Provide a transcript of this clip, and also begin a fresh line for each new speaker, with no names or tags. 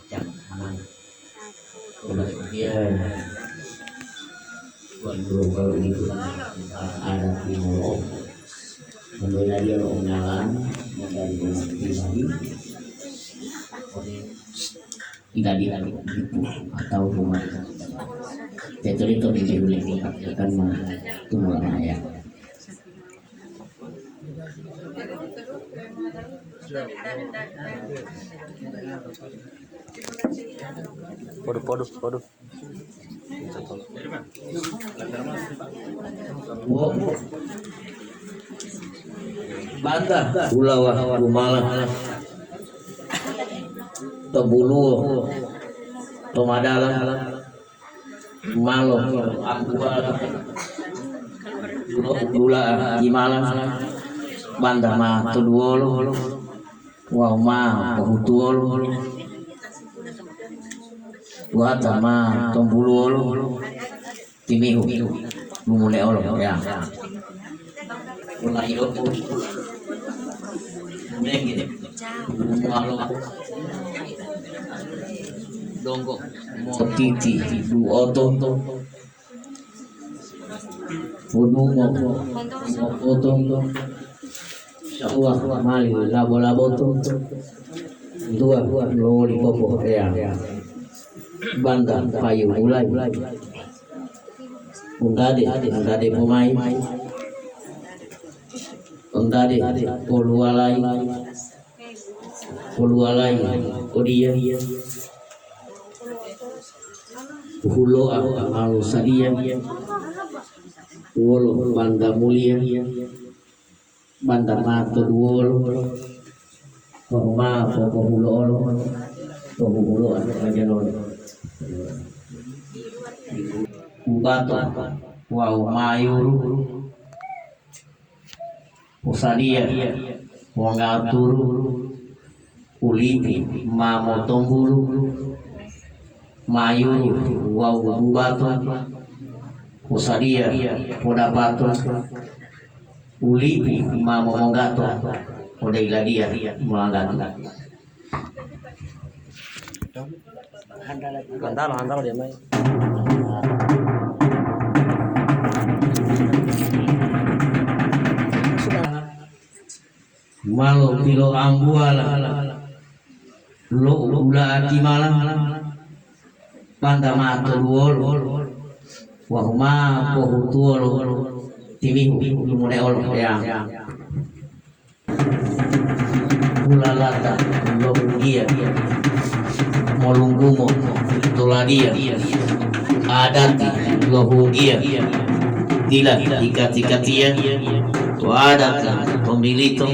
jangan kemudian kalau itu ada timur membela dia undangan dari pribadi tidak dilalui atau rumah itu dibeli akan tumbuh ya.
Podo.
Bantah ulawah rumalah tebulu tomadalah malo gula gimana bantah ma tuduolo wow ma pahutuolo buata ma tombuluolo timihu lumule olo ya mulai hidup mulai gitu malo donggo titi du oto Puno oto sawah mali labo to dua loli popo ya banda payu mulai undade pemain undade polualai odia Pulo alu sadia wolo banda mulia banda mato wolo ma popo hulo aja lolo ubato wow mayuru usadia wangaturu ulipi mamotombulu mayuru wow ubato usadia podapato ulipi mamomongato odailadia mulanggato
handal dia main.
Malo pilo ambuala lo ula timala banda mato luolo wahuma pohutuolo timihu lumune olo ya ulalata lo dia molunggumo toladia adati lohugia dila ikatia tuadata tomilito